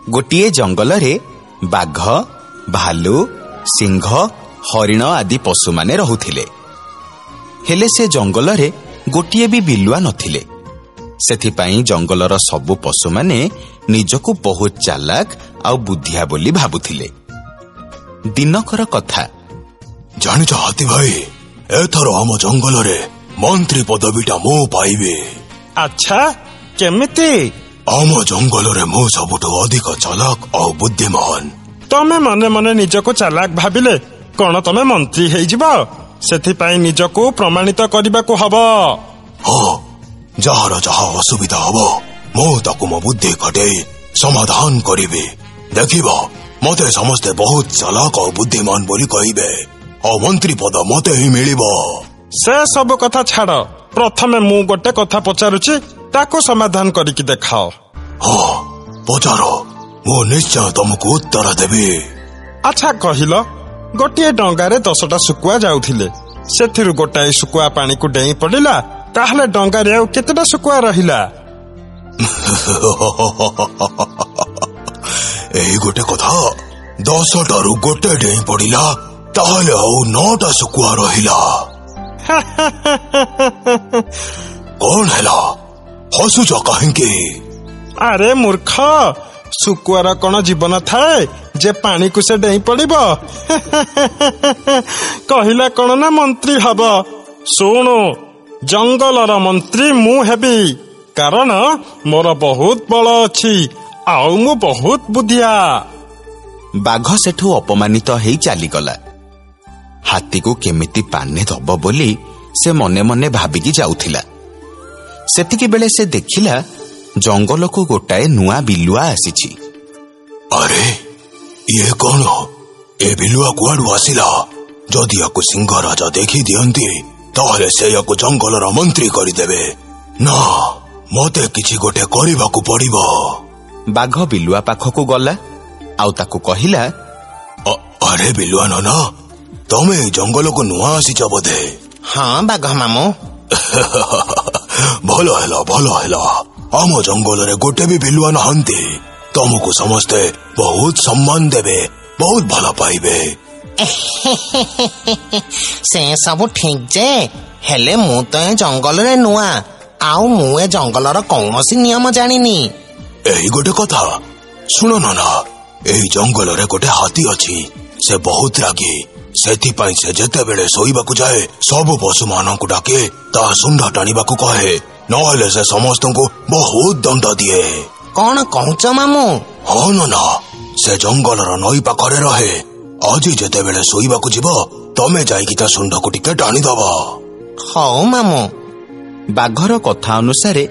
ଗୋଟିଏ ଜଙ୍ଗଲରେ ବାଘ, ଭାଲୁ, ସିଂହ, ହରିଣ ଆଦି ପଶୁମାନେ ରହୁଥିଲେ। ହେଲେ ସେ ଜଙ୍ଗଲରେ ଗୋଟିଏ ବି ବିଲୁଆ ନଥିଲେ। ସେଥିପାଇଁ ଜଙ୍ଗଲର ସବୁ ପଶୁମାନେ ନିଜକୁ ବହୁତ ଚାଲାକ ଆଉ ବୁଦ୍ଧିଆ ବୋଲି ଭାବୁଥିଲେ। ଦିନକର କଥା। ଜାଣିଛ ହାତୀ ଭାଇ, ଏଥର ଆମ ଜଙ୍ଗଲରେ ମନ୍ତ୍ରୀ ପଦବୀଟା ମୁଁ ପାଇବି। ଆଚ୍ଛା, କେମିତି? ଆମ ଜଙ୍ଗଲରେ ମୁଁ ସବୁଠୁ ଅଧିକ ଚାଲାକ ଆଉ ବୁଦ୍ଧିମାନ। ତମେ ମନେ ମନେ ନିଜକୁ ଚାଲାକ ଭାବିଲେ କଣ ତମେ ମନ୍ତ୍ରୀ ହେଇଯିବ? ସେଥିପାଇଁ ନିଜକୁ ପ୍ରମାଣିତ କରିବାକୁ ହବ। ହଁ, ଯାହାର ଯାହା ଅସୁବିଧା ହବ ମୁଁ ତାକୁ ମୋ ବୁଦ୍ଧି ଖଟେଇ ସମାଧାନ କରିବି। ଦେଖିବ, ମତେ ସମସ୍ତେ ବହୁତ ଚାଲାକ ଆଉ ବୁଦ୍ଧିମାନ ବୋଲି କହିବେ, ଆଉ ମନ୍ତ୍ରୀ ପଦ ମତେ ହିଁ ମିଳିବ। ସେ ସବୁ କଥା ଛାଡ, ପ୍ରଥମେ ମୁଁ ଗୋଟେ କଥା ପଚାରୁଛି, ତାକୁ ସମାଧାନ କରିକି ଦେଖାଅ। ହଁ, ପଚାର, ମୁଁ ନିଶ୍ଚୟ ତମକୁ ଉତ୍ତର ଦେବି। ଆଚ୍ଛା କହିଲ, ଗୋଟିଏ ଡଙ୍ଗାରେ 10ଟା ଶୁକୁଆ ଯାଉଥିଲେ। ସେଥିରୁ ଗୋଟାଏ ଶୁକୁଆ ପାଣିକୁ ଡେଇଁ ପଡିଲା, ତାହେଲେ ଡଙ୍ଗାରେ ଆଉ କେତେଟା ଶୁକୁଆ ରହିଲା? ଏଇ ଗୋଟେ କଥା, 10ଟାରୁ ଗୋଟେ ଡେଇଁ ପଡିଲା, ତାହେଲେ ଆଉ 9ଟା ଶୁକୁଆ ରହିଲା। କଣ ହେଲା, ହସୁଛ କାହିଁକି? ଆରେ ମୂର୍ଖ, ଶୁକୁଆର କଣ ଜୀବନ ଥାଏ ଯେ ପାଣିକୁ ସେ ଡେଇଁ ପଡିବ? କହିଲା କଣ ନା ମନ୍ତ୍ରୀ ହବ। ଶୁଣୁ, ଜଙ୍ଗଲର ମନ୍ତ୍ରୀ ମୁଁ ହେବି, କାରଣ ମୋର ବହୁତ ବଳ ଅଛି ଆଉ ମୁଁ ବହୁତ ବୁଦ୍ଧିଆ। ବାଘ ସେଠୁ ଅପମାନିତ ହେଇ ଚାଲିଗଲା। ହାତୀକୁ କେମିତି ପାନେ ଦବ ବୋଲି ସେ ମନେ ମନେ ଭାବିକି ଯାଉଥିଲା। ସେତିକି ବେଳେ ସେ ଦେଖିଲା ଜଙ୍ଗଲକୁ ଗୋଟାଏ ନୂଆ ବିଲୁଆ ଆସିଛି। ଆରେ, ଇଏ କଣ? ଏ ବିଲୁଆ କୁଆଡୁ ଆସିଲା? ଯଦି ୟାକୁ ସିଂହ ରାଜା ଦେଖି ଦିଅନ୍ତି ତାହେଲେ ସେ ୟାକୁ ଜଙ୍ଗଲର ମନ୍ତ୍ରୀ କରିଦେବେ। ନା, ମତେ କିଛି ଗୋଟେ କରିବାକୁ ପଡିବ। ବାଘ ବିଲୁଆ ପାଖକୁ ଗଲା ଆଉ ତାକୁ କହିଲା, ଆରେ ବିଲୁଆ ନନା, ତମେ ଏଇ ଜଙ୍ଗଲକୁ ନୂଆ ଆସିଛ ବୋଧେ? ହଁ ବାଘ ମାମୁଁ। ଭଲ ହେଲା, ଭଲ ହେଲା। ଆମ ଜଙ୍ଗଲରେ ଗୋଟେ ବି ବିଲୁଆ ନାହାନ୍ତି। ତମକୁ ସମସ୍ତେ ବହୁତ ସମ୍ମାନ ଦେବେ, ବହୁତ ଭଲ ପାଇବେ। ସେ ସବୁ ଠିକ ଯେ, ହେଲେ ମୁଁ ତ ଏ ଜଙ୍ଗଲରେ ନୂଆ, ଆଉ ମୁଁ ଏ ଜଙ୍ଗଲର କୌଣସି ନିୟମ ଜାଣିନି। ଏଇ ଗୋଟେ କଥା, ଶୁଣ ନନା, ଏଇ ଜଙ୍ଗଲରେ ଗୋଟେ ହାତୀ ଅଛି। ସେ ବହୁତ ରାଗି। ସେଥିପାଇଁ ସେ ଯେତେବେଳେ ଶୋଇବାକୁ ଯାଏ ସବୁ ପଶୁ ମାନଙ୍କୁ ଡାକେ, ତା ସୁଣ୍ଡ ଟାଣିବାକୁ କହେ, ନହେଲେ ସେ ସମସ୍ତଙ୍କୁ ବହୁତ ଦଣ୍ଡ ଦିଏ। କଣ କହୁଛ ମାମୁଁ? ହଁ ନନା, ସେ ଜଙ୍ଗଲର ନଈ ପାଖରେ ରହେ। ଆଜି ଯେତେବେଳେ ଶୋଇବାକୁ ଯିବ ତମେ ଯାଇକି ତା ସୁଣ୍ଡକୁ ଟିକେ ଟାଣିଦବ। ହଉ ମାମୁଁ। ବାଘର କଥା ଅନୁସାରେ